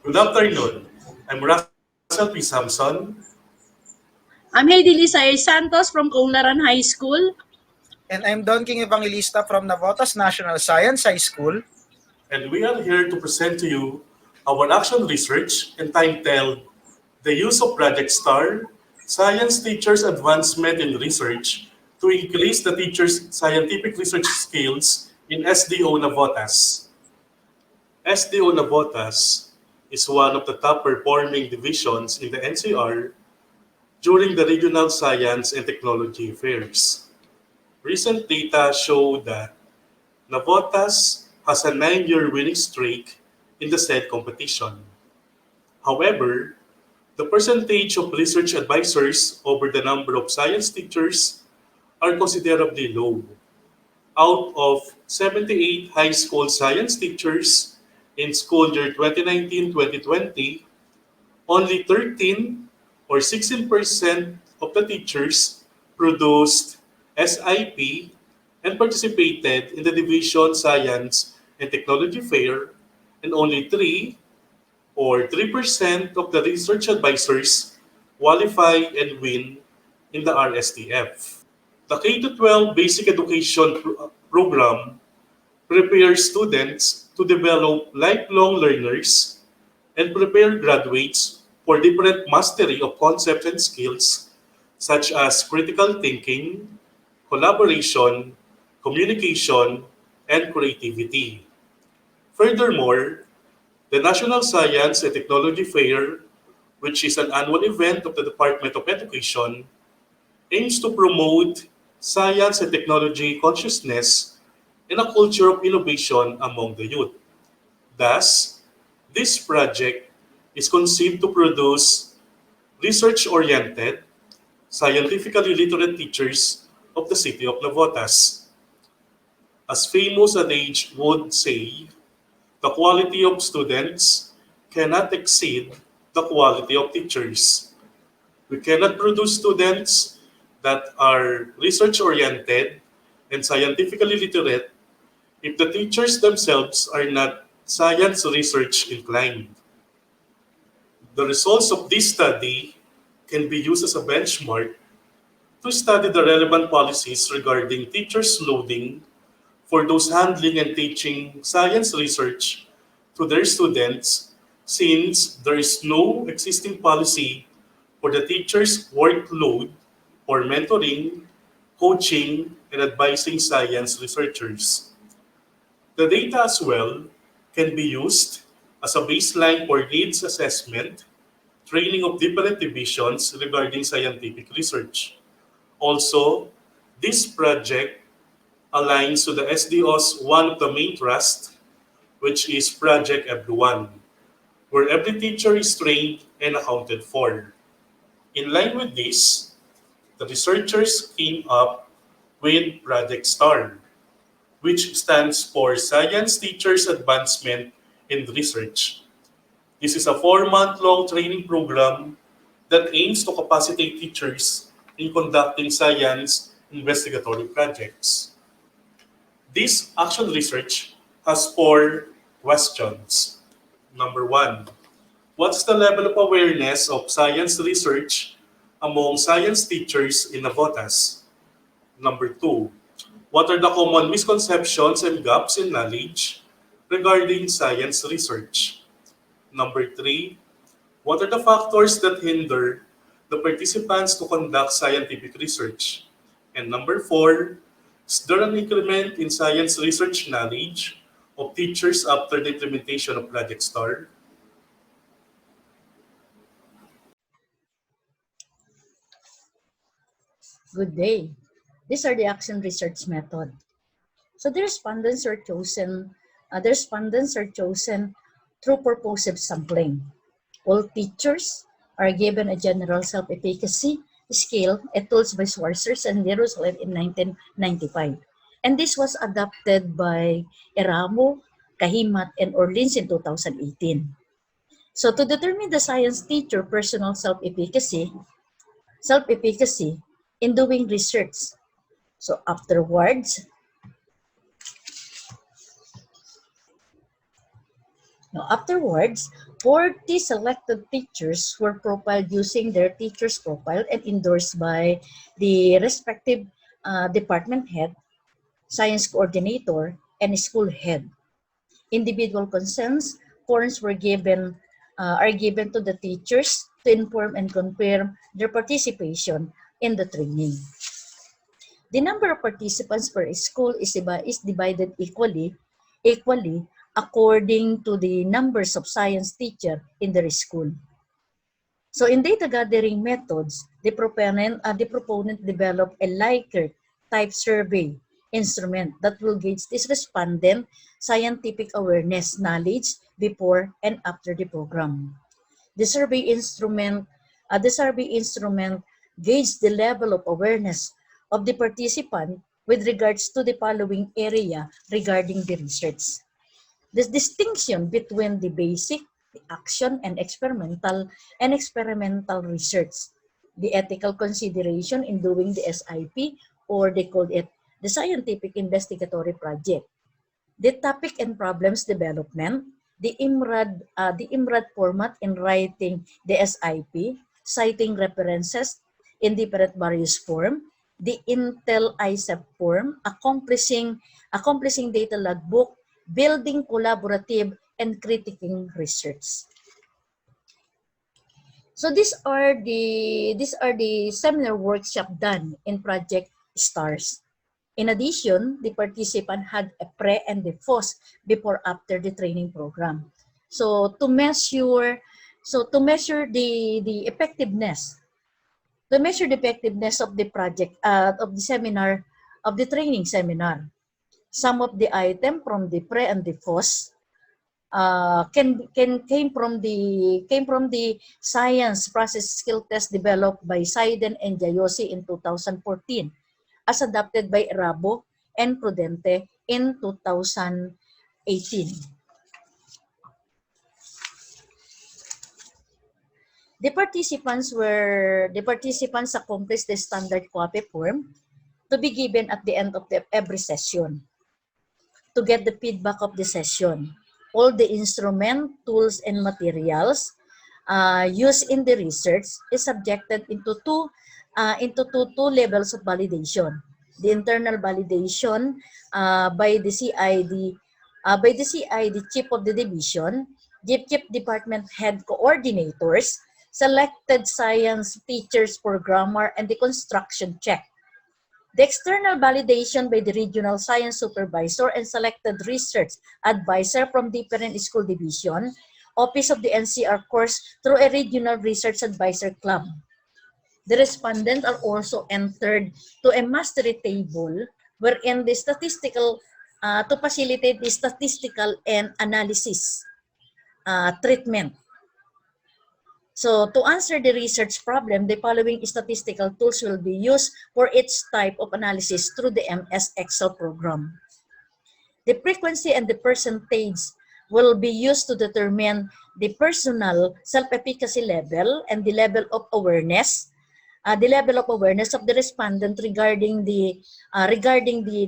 Good afternoon. I'm Russell P. Samson, I'm Heydiliza Santos from Kunglaran High School. And I'm Don King Evangelista from Navotas National Science High School. and we are here to present to you our action research entitled The Use of Project STAR, Science Teachers' Advancement in Research to Increase the Teachers' Scientific Research Skills in SDO Navotas. SDO Navotas is one of the top performing divisions in the NCR during the Regional Science and Technology Fairs. Recent data show that Navotas has a 9-year winning streak in the said competition. However, the percentage of research advisors over the number of science teachers are considerably low. Out of 78 high school science teachers in school year 2019-2020, only 13 or 16% of the teachers produced SIP and participated in the Division Science and Technology Fair, and only 3 or 3% of the research advisors qualify and win in the RSTF. The K-12 basic education program prepares students to develop lifelong learners and prepare graduates for different mastery of concepts and skills such as critical thinking, collaboration, communication, and creativity. Furthermore, the National Science and Technology Fair, which is an annual event of the Department of Education, aims to promote science and technology consciousness and a culture of innovation among the youth. Thus, this project is conceived to produce research-oriented, scientifically literate teachers of the city of Navotas. As famous adage would say, the quality of students cannot exceed the quality of teachers. We cannot produce students that are research-oriented and scientifically literate if the teachers themselves are not science research inclined. The results of this study can be used as a benchmark to study the relevant policies regarding teachers' loading for those handling and teaching science research to their students, since there is no existing policy for the teachers' workload for mentoring, coaching, and advising science researchers. The data as well can be used as a baseline for needs assessment, training of different divisions regarding scientific research. Also, this project aligns to the SDO's one of the main trusts, which is Project Everyone, where every teacher is trained and accounted for. In line with this, the researchers came up with Project STAR, which stands for Science Teachers Advancement in Research. This is a 4-month-long training program that aims to capacitate teachers in conducting science investigatory projects. This action research has 4 questions. Number 1, what's the level of awareness of science research among science teachers in Navotas? Number 2, what are the common misconceptions and gaps in knowledge regarding science research? Number 3, what are the factors that hinder the participants to conduct scientific research? And number 4, is there an increment in science research knowledge of teachers after the implementation of Project STAR? Good day. These are the action research method. So the respondents are chosen through purposive sampling. All teachers are given a general self-efficacy scale, a tools by Schwarzers and Jerusalem in 1995. And this was adopted by Eramo, Kahimat, and Orleans in 2018. So to determine the science teacher personal self-efficacy in doing research. So afterwards, Now, afterwards, 40 selected teachers were profiled using their teacher's profile and endorsed by the respective department head, science coordinator, and school head. Individual consents forms are given to the teachers to inform and confirm their participation in the training. The number of participants per school is divided equally according to the numbers of science teacher in their school. So in data gathering methods, the proponent developed a Likert type survey instrument that will gauge this respondent scientific awareness knowledge before and after the program. The survey instrument gauges the level of awareness of the participant with regards to the following area regarding the research. The distinction between the basic, the action, and experimental research, the ethical consideration in doing the SIP, or they called it the scientific investigatory project, the topic and problems development, the IMRAD format in writing the SIP, citing references in different various form, the Intel ISEP form, accomplishing data logbook, building collaborative and critiquing research. So these are the seminar workshop done in Project STARS. In addition, the participant had a pre and the post before after the training program. So to measure the effectiveness of the project of the seminar, of the training seminar. Some of the item from the pre and the post came from the science process skill test developed by Seiden and Jayosi in 2014, as adopted by Rabo and Prudente in 2018. The participants accomplished the standard copy form to be given at the end of every session to get the feedback of the session. All the instrument, tools, and materials used in the research is subjected into two levels of validation. The internal validation by the CID, chief of the division, the chief department head coordinators, selected science teachers, programmer, and the construction check. The external validation by the regional science supervisor and selected research advisor from different school division, office of the NCR course through a regional research advisor club. The respondents are also entered to a mastery table wherein the to facilitate the statistical and analysis treatment. So to answer the research problem, the following statistical tools will be used for each type of analysis through the MS Excel program. The frequency and the percentage will be used to determine the personal self-efficacy level and the level of awareness of the respondent regarding the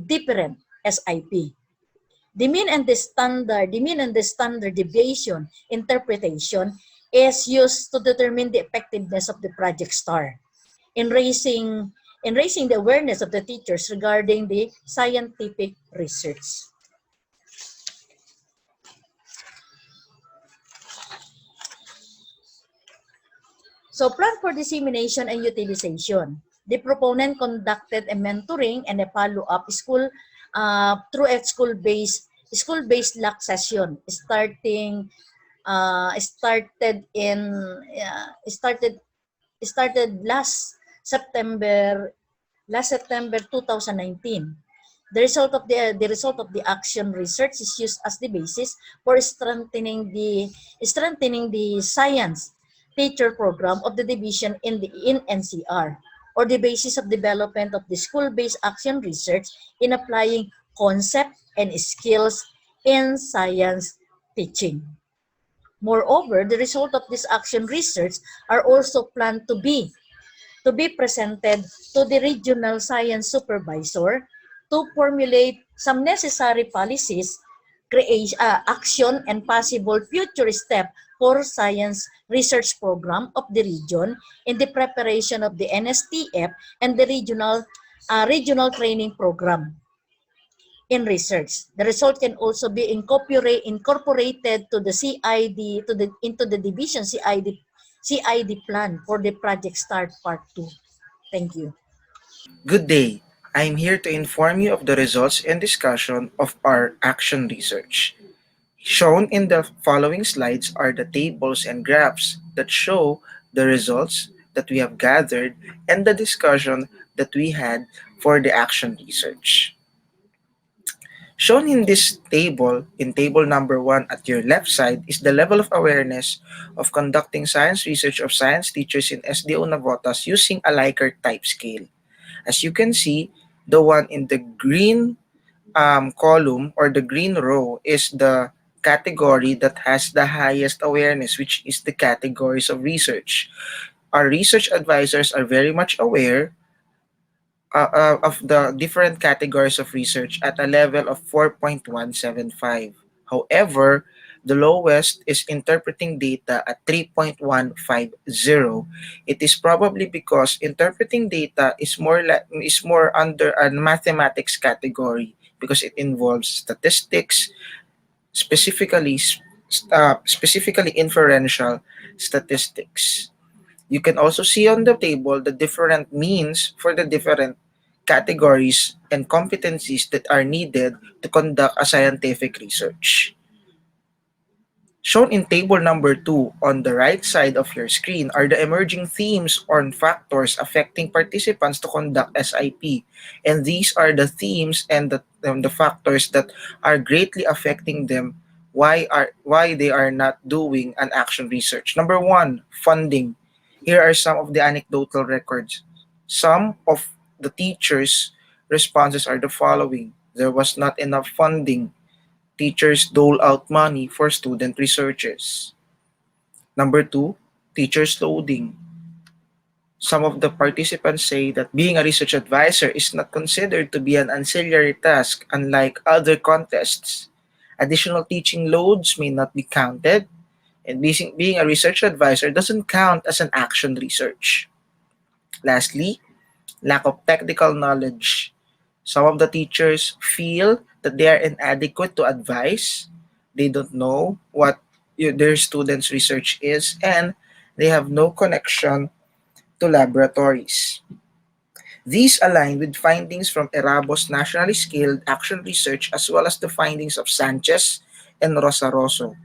different SIP. The mean and the standard deviation interpretation is used to determine the effectiveness of the Project STAR in raising the awareness of the teachers regarding the scientific research. So plan for dissemination and utilization. The proponent conducted a mentoring and a follow-up through a school-based LAC session started last September 2019. The result of the action research is used as the basis for strengthening the science teacher program of the division in NCR, or the basis of development of the school-based action research in applying concept and skills in science teaching. Moreover, the result of this action research are also planned to be presented to the regional science supervisor to formulate some necessary policies action and possible future step for science research program of the region in the preparation of the NSTF and the regional training program in research. The result can also be incorporated to the CID into the division CID plan for the project start part 2. Thank you. Good day. I'm here to inform you of the results and discussion of our action research. Shown in the following slides are the tables and graphs that show the results that we have gathered and the discussion that we had for the action research. Shown in this table, in table number 1 at your left side, is the level of awareness of conducting science research of science teachers in SDO Navotas using a Likert type scale. As you can see, the one in the green column or the green row is the category that has the highest awareness, which is the categories of research. Our research advisors are very much aware of the different categories of research at a level of 4.175. However, the lowest is interpreting data at 3.150. It is probably because interpreting data is more under a mathematics category because it involves statistics, specifically specifically inferential statistics. You can also see on the table the different means for the different categories and competencies that are needed to conduct a scientific research. Shown in table number 2 on the right side of your screen are the emerging themes or factors affecting participants to conduct SIP. And these are the themes and the factors that are greatly affecting them why they are not doing an action research. Number 1, funding. Here are some of the anecdotal records. Some of the teachers' responses are the following. There was not enough funding. Teachers dole out money for student researches. Number 2, teachers loading. Some of the participants say that being a research advisor is not considered to be an ancillary task unlike other contests. Additional teaching loads may not be counted, and being a research advisor doesn't count as an action research. Lastly, lack of technical knowledge. Some of the teachers feel that they are inadequate to advise. They don't know what their students' research is, and they have no connection to laboratories. These align with findings from Erabo's nationally scaled action research as well as the findings of Sanchez and Rosaroso.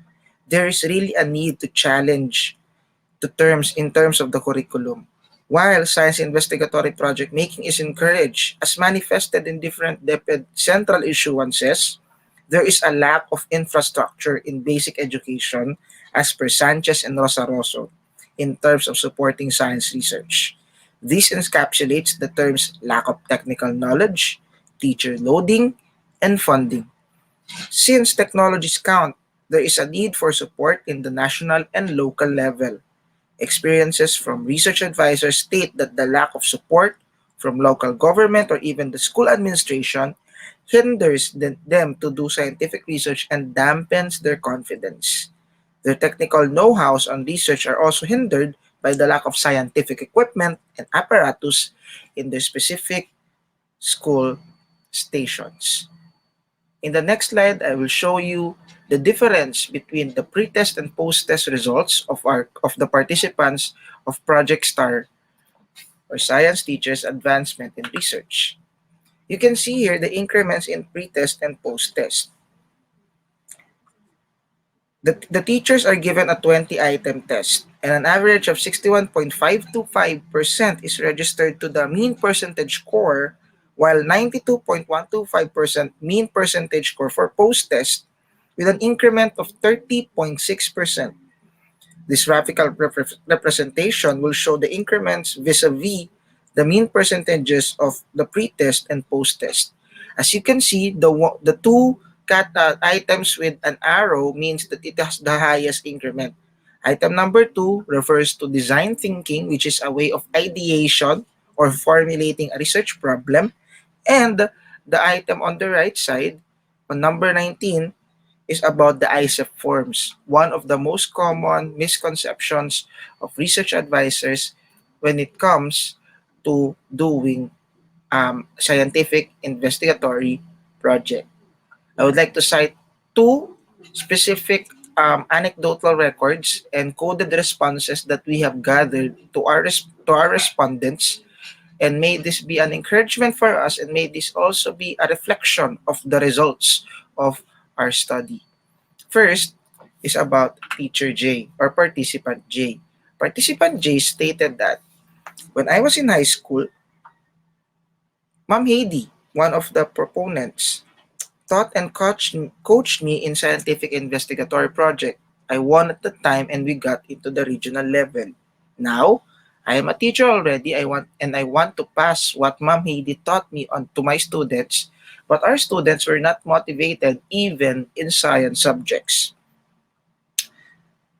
There is really a need to challenge the terms in terms of the curriculum. While science investigatory project making is encouraged, as manifested in different DepEd central issuances, there is a lack of infrastructure in basic education as per Sanchez and Rosaroso in terms of supporting science research. This encapsulates the terms lack of technical knowledge, teacher loading, and funding. Since technologies count, there is a need for support in the national and local level. Experiences from research advisors state that the lack of support from local government or even the school administration hinders them to do scientific research and dampens their confidence. Their technical know-hows on research are also hindered by the lack of scientific equipment and apparatus in their specific school stations. In the next slide, I will show you the difference between the pre-test and post-test results of the participants of Project STAR or Science Teachers Advancement in Research. You can see here the increments in pre-test and post-test. The teachers are given a 20-item test, and an average of 61.525% is registered to the mean percentage score, while 92.125% mean percentage score for post-test with an increment of 30.6%. This graphical representation will show the increments vis-a-vis the mean percentages of the pre-test and post-test. As you can see, the two items with an arrow means that it has the highest increment. Item number 2 refers to design thinking, which is a way of ideation or formulating a research problem. And the item on the right side, on number 19, is about the ISEF forms, one of the most common misconceptions of research advisors when it comes to doing scientific investigatory project. I would like to cite two specific anecdotal records and coded responses that we have gathered to our respondents, and may this be an encouragement for us, and may this also be a reflection of the results of our study. First is about teacher J or participant J. Participant J stated that when I was in high school, Ma'am Heidi, one of the proponents, taught and coached me in scientific investigatory project. I won at the time and we got into the regional level. Now, I am a teacher already. I want to pass what Ma'am Heidi taught me on to my students, but our students were not motivated even in science subjects.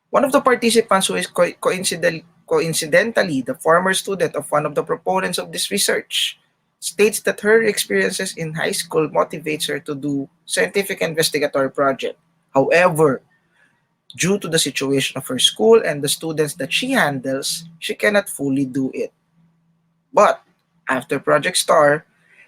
One of the participants, who is coincidentally the former student of one of the proponents of this research, states that her experiences in high school motivates her to do scientific investigatory project. However, due to the situation of her school and the students that she handles, she cannot fully do it. But after Project Star,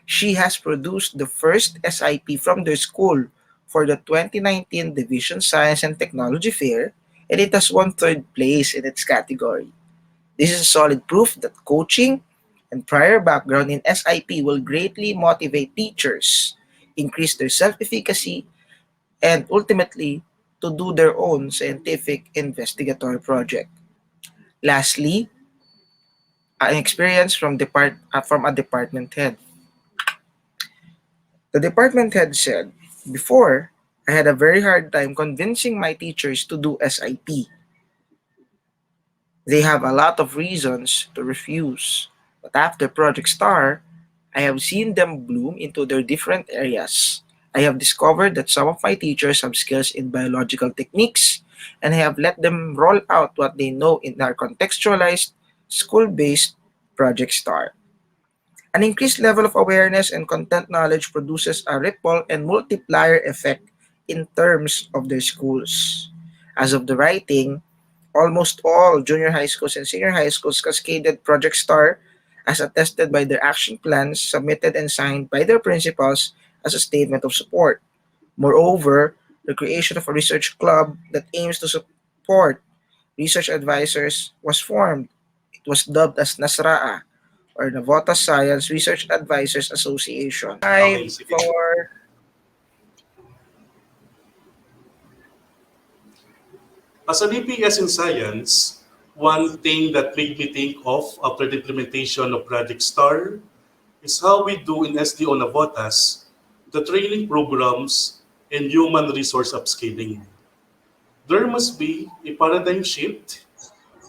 she has produced the first SIP from their school for the 2019 Division Science and Technology Fair, and it has won third place in its category. This is solid proof that coaching and prior background in SIP will greatly motivate teachers, increase their self-efficacy, and ultimately to do their own scientific investigatory project. Lastly, an experience from a department head. The department head said, "Before, I had a very hard time convincing my teachers to do SIP. They have a lot of reasons to refuse. But after Project Star, I have seen them bloom into their different areas. I have discovered that some of my teachers have skills in biological techniques, and I have let them roll out what they know in our contextualized, school-based Project Star. An increased level of awareness and content knowledge produces a ripple and multiplier effect in terms of their schools. As of the writing, almost all junior high schools and senior high schools cascaded Project Star as attested by their action plans submitted and signed by their principals as a statement of support. Moreover, the creation of a research club that aims to support research advisors was formed. It was dubbed as NASRAA, or Navota Science Research Advisors Association. Okay, 5, sige. 4, As an EPS in science, one thing that made me think of after the implementation of Project Star is how we do in SDO Navotas the training programs and human resource upskilling. There must be a paradigm shift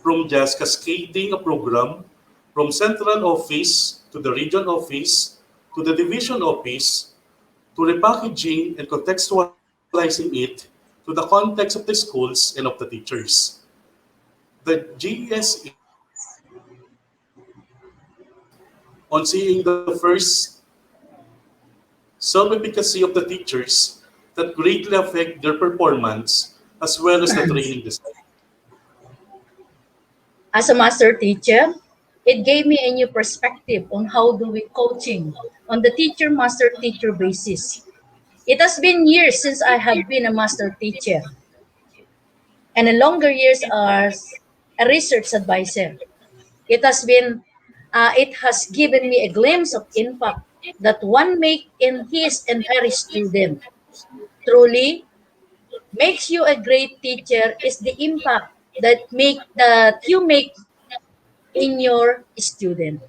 from just cascading a program from central office to the region office to the division office to repackaging and contextualizing it to the context of the schools and of the teachers. The GSE on seeing the first self-efficacy of the teachers that greatly affect their performance as well as the training design. As a master teacher, it gave me a new perspective on how do we coaching on the teacher master teacher basis. It has been years since I have been a master teacher and a longer years as a research advisor. It has given me a glimpse of impact that one make in his and her student. Truly, makes you a great teacher is the impact that you make in your student.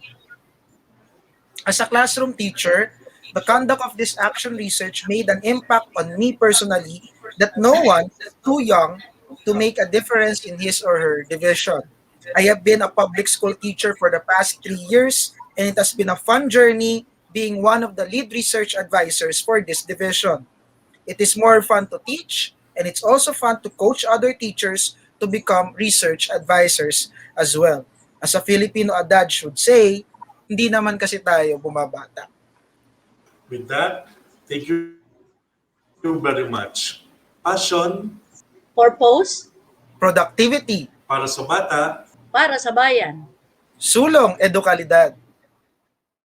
as a classroom teacher, the conduct of this action research made an impact on me personally that no one is too young to make a difference in his or her division. I have been a public school teacher for the past 3 years, and it has been a fun journey being one of the lead research advisors for this division. It is more fun to teach, and it's also fun to coach other teachers to become research advisors as well. As a Filipino adage would say, hindi naman kasi tayo bumabata. With that, thank you very much. passion, purpose, productivity, para sa bata, para sa bayan. sulong edukalidad,